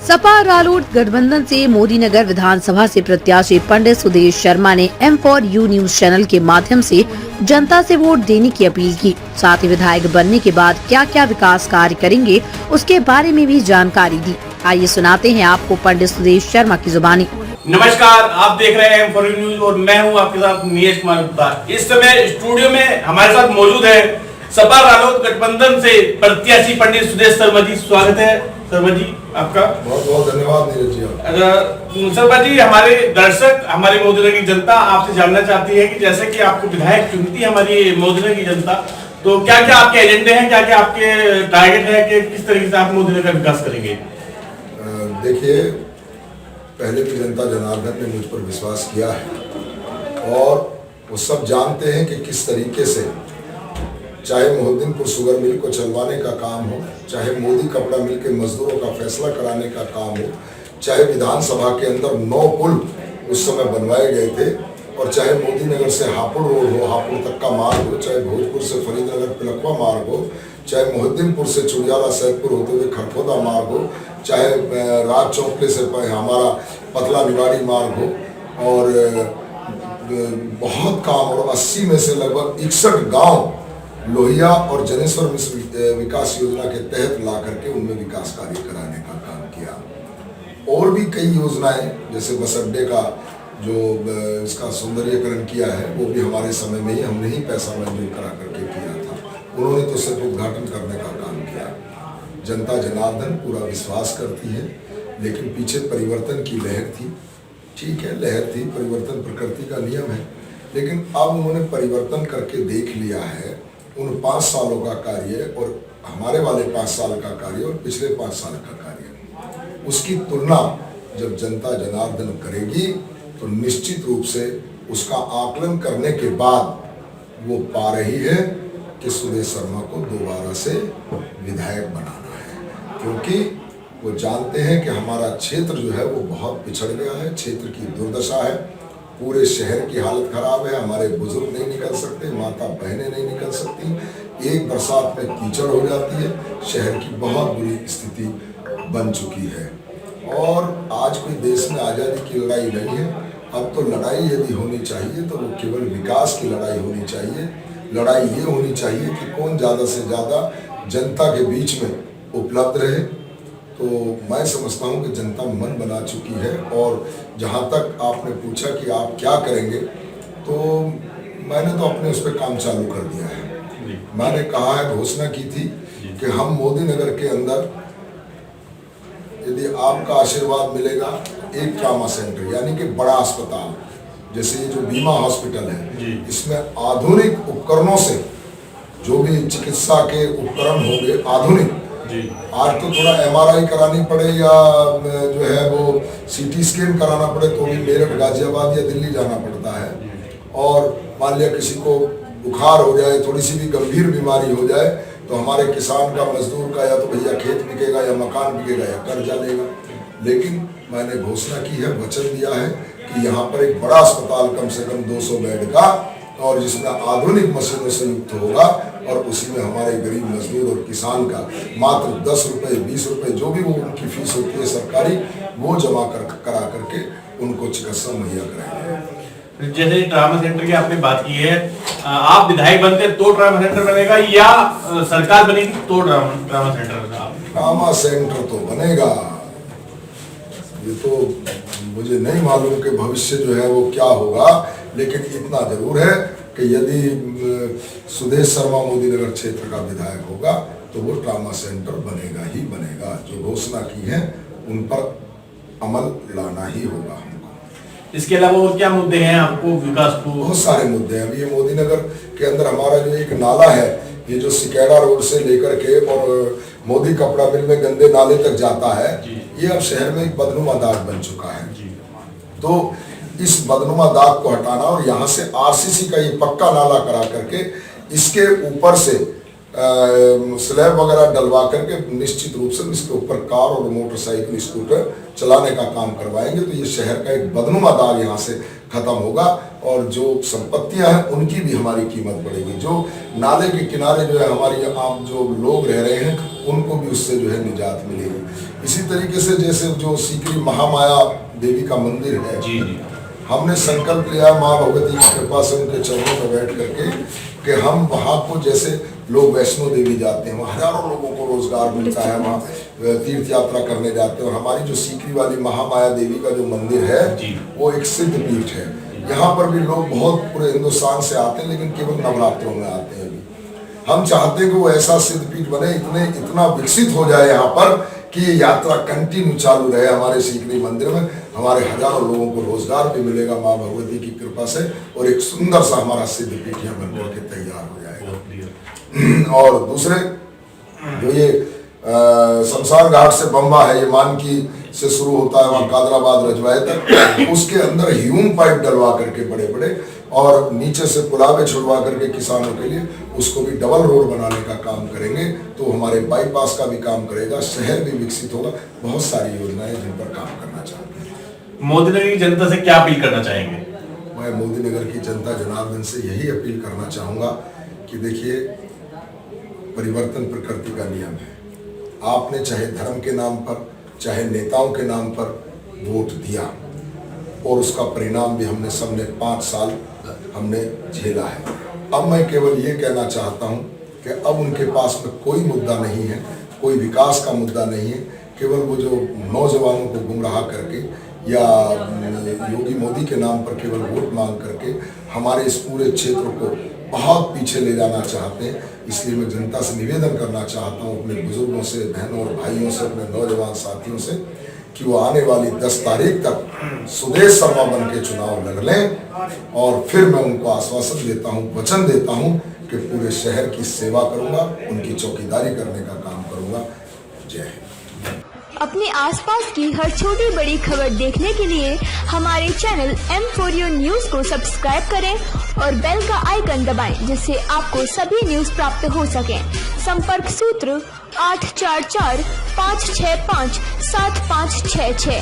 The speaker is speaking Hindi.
सपा रालोद गठबंधन से मोदी नगर विधानसभा से प्रत्याशी पंडित सुदेश शर्मा ने M4U न्यूज चैनल के माध्यम से जनता से वोट देने की अपील की। साथ ही विधायक बनने के बाद क्या क्या विकास कार्य करेंगे उसके बारे में भी जानकारी दी। आइए सुनाते हैं आपको पंडित सुदेश शर्मा की जुबानी। नमस्कार, आप देख रहे हैं M4U न्यूज और मैं हूं आपके साथ नीरज कुमार गुप्ता। इस समय स्टूडियो में हमारे साथ मौजूद है सपा रालोद गठबंधन से प्रत्याशी पंडित सुदेश शर्मा जी। स्वागत है शर्मा जी आपका। बहुत बहुत धन्यवाद नीरज जी। शर्मा जी, हमारे दर्शक, हमारी मौजूदा की जनता आपसे जानना चाहती है कि जैसे कि आपको विधायक चुनती है हमारी मौजूदा की जनता, तो क्या क्या आपके एजेंडे हैं, क्या क्या आपके टारगेट है कि किस तरीके से आप मौजूदा का विकास करेंगे? देखिए, पहले भी जनता जनार्दन ने मुझ पर विश्वास किया है और वो सब जानते हैं कि किस तरीके से चाहे मोहद्दीनपुर शुगर मिल को चलवाने का काम हो, चाहे मोदी कपड़ा मिल के मजदूरों का फैसला कराने का काम हो, चाहे विधानसभा के अंदर 9 पुल उस समय बनवाए गए थे, और चाहे मोदी नगर से हापुड़ रोड हो, हापुड़ तक का मार्ग हो, चाहे भोजपुर से फरीदनगर पिलखवा मार्ग हो, चाहे मोहद्दीनपुर से चुड़ियाला सैदपुर होते हुए खरखोदा मार्ग हो, चाहे राज चौकले से हमारा पतला निवाड़ी मार्ग हो, और बहुत काम, और 80 में से लगभग 61 गाँव लोहिया और जनेश्वर मिश्र विकास योजना के तहत ला करके उनमें विकास कार्य कराने का काम किया। और भी कई योजनाएं, जैसे बस अड्डे का जो इसका सौंदर्यीकरण किया है वो भी हमारे समय में ही हमने ही पैसा मंजूर करा करके किया था। उन्होंने तो सिर्फ उद्घाटन करने का काम किया। जनता जनार्दन पूरा विश्वास करती है, लेकिन पीछे परिवर्तन की लहर थी। ठीक है, लहर थी, परिवर्तन प्रकृति का नियम है, लेकिन अब उन्होंने परिवर्तन करके देख लिया है। उन 5 सालों का कार्य और हमारे वाले 5 साल का कार्य और पिछले 5 साल का कार्य, उसकी तुलना जब जनता जनार्दन करेगी तो निश्चित रूप से उसका आकलन करने के बाद वो पा रही है कि सुदेश शर्मा को दोबारा से विधायक बनाना है, क्योंकि वो जानते हैं कि हमारा क्षेत्र जो है वो बहुत पिछड़ गया है, क्षेत्र की दुर्दशा है, पूरे शहर की हालत खराब है, हमारे बुजुर्ग नहीं निकल सकते, माता बहनें नहीं निकल सकती, एक बरसात में कीचड़ हो जाती है, शहर की बहुत बुरी स्थिति बन चुकी है। और आज कोई देश में आज़ादी की लड़ाई नहीं है, अब तो लड़ाई यदि होनी चाहिए तो वो केवल विकास की लड़ाई होनी चाहिए। लड़ाई ये होनी चाहिए कि कौन ज़्यादा से ज़्यादा जनता के बीच में उपलब्ध रहे। तो मैं समझता हूँ कि जनता मन बना चुकी है, और जहाँ तक आपने पूछा कि आप क्या करेंगे, तो मैंने तो अपने उस पर काम चालू कर दिया है। मैंने कहा है, घोषणा की थी कि हम मोदी नगर के अंदर यदि आपका आशीर्वाद मिलेगा, एक ट्रामा सेंटर यानी कि बड़ा अस्पताल, जैसे ये जो बीमा हॉस्पिटल है, इसमें आधुनिक उपकरणों से जो भी चिकित्सा के उपकरण होंगे आधुनिक, आज तो थोड़ा MRI करानी पड़े या जो है वो CT स्कैन कराना पड़े तो भी मेरठ, गाजियाबाद या दिल्ली जाना पड़ता है। और मान लिया किसी को बुखार हो जाए, थोड़ी सी भी गंभीर बीमारी हो जाए, तो हमारे किसान का, मजदूर का, या तो भैया खेत बिकेगा या मकान बिकेगा या कर्जा लेगा। लेकिन मैंने घोषणा की है, वचन दिया है कि यहाँ पर एक बड़ा अस्पताल कम से कम 200 बेड का, और जिसमें आधुनिक मशीनों से युक्त होगा, और उसी में हमारे गरीब मजदूर और किसान का मात्र 10 रुपये 20 रुपये जो भी वो उनकी फीस होती है सरकारी, वो जमा करा करके उनको चिकित्सा मुहैया कराएंगे। जैसे ट्रामा सेंटर की आपने बात की है, आप विधायक बनते तो ट्रामा सेंटर बनेगा या सरकार बनेगी तो ट्रामा सेंटर? ट्रामा सेंटर तो बनेगा, ये तो मुझे नहीं मालूम कि भविष्य जो है वो क्या होगा, लेकिन इतना जरूर है कि यदि सुदेश शर्मा मोदी नगर क्षेत्र का विधायक होगा तो वो ट्रामा सेंटर बनेगा ही बनेगा। जो घोषणा की है उन पर अमल लाना ही होगा हमको। इसके अलावा और क्या मुद्दे हैं आपको विकास को? बहुत सारे मुद्दे हैं। अभी ये मोदी नगर के अंदर हमारा जो एक नाला है, ये जो सिकेड़ा रोड से लेकर के और मोदी कपड़ा मिल में गंदे नाले तक जाता है, ये अब शहर में एक बदनुमा दाग बन चुका है। तो इस बदनुमा दाग को हटाना और यहाँ से RCC का ये पक्का नाला करा करके इसके ऊपर से स्लैब वगैरह डलवा करके निश्चित रूप से इसके ऊपर कार और मोटरसाइकिल स्कूटर चलाने का काम करवाएंगे। तो ये शहर का एक बदनुमा दाग यहाँ से खत्म होगा और जो संपत्तियां हैं उनकी भी हमारी कीमत बढ़ेगी। जो नाले के किनारे जो है हमारी आम जो लोग रह रहे हैं उनको भी उससे जो है निजात मिलेगी। इसी तरीके से जैसे जो सीकरी महामाया देवी का मंदिर है, जी जी, हमने संकल्प लिया माँ भगवती की कृपा से उनके चरणों में बैठ करके कि हम वहाँ को जैसे लोग वैष्णो देवी जाते हैं, वहाँ हजारों लोगों को रोजगार मिलता है, वहाँ तीर्थ यात्रा करने जाते हैं। और हमारी जो सीकरी वाली महामाया देवी का जो मंदिर है वो एक सिद्ध पीठ है। यहाँ पर भी लोग बहुत पूरे हिंदुस्तान से आते हैं, लेकिन केवल नवरात्रों में आते हैं। अभी हम चाहते हैं कि वो ऐसा सिद्ध पीठ बने, इतना विकसित हो जाए यहाँ पर कि ये यात्रा कंटिन्यू चालू रहे हमारे सीकरी मंदिर में। हमारे हजारों लोगों को रोजगार भी मिलेगा माँ भगवती की कृपा से, और एक सुंदर सा हमारा सिद्ध पीठ यहाँ बन करके तैयार हो जाएगा। और दूसरे जो ये शमशान घाट से बम्बा है, ये मानकी से शुरू होता है वहाँ कादराबाद रजवाए तक, उसके अंदर ह्यूम पाइप डलवा करके बड़े बड़े और नीचे से पुलावे छुड़वा करके किसानों के लिए उसको भी डबल रोड बनाने का काम करेंगे। तो हमारे बाईपास का भी काम करेगा, शहर भी विकसित होगा। बहुत सारी योजनाएं जिन पर काम करना चाहते हैं। मोदी नगर की जनता से क्या अपील करना चाहेंगे? मैं मोदी नगर की जनता जनार्दन से यही अपील करना चाहूँगा कि देखिए, परिवर्तन प्रकृति का नियम है। आपने चाहे धर्म के नाम पर चाहे नेताओं के नाम पर वोट दिया और उसका परिणाम भी हमने सबने 5 साल हमने झेला है। अब मैं केवल ये कहना चाहता हूँ कि अब उनके पास में कोई मुद्दा नहीं है, कोई विकास का मुद्दा नहीं है। केवल वो जो नौजवानों को गुमराह करके या योगी मोदी के नाम पर केवल वोट मांग करके हमारे इस पूरे क्षेत्र को बहुत पीछे ले जाना चाहते हैं। इसलिए मैं जनता से निवेदन करना चाहता हूँ, अपने बुजुर्गों से, बहनों और भाइयों से, अपने नौजवान साथियों से, कि वो आने वाली 10 तारीख तक सुदेश शर्मा बन के चुनाव लड़ लें। और फिर मैं उनको आश्वासन देता हूँ, वचन देता हूँ कि पूरे शहर की सेवा करूँगा, उनकी चौकीदारी करने का काम करूँगा। जय हिंद। अपने आसपास की हर छोटी बड़ी खबर देखने के लिए हमारे चैनल M4U न्यूज को सब्सक्राइब करें और बेल का आइकन दबाएं, जिससे आपको सभी न्यूज प्राप्त हो सकें। संपर्क सूत्र 844 565 7566।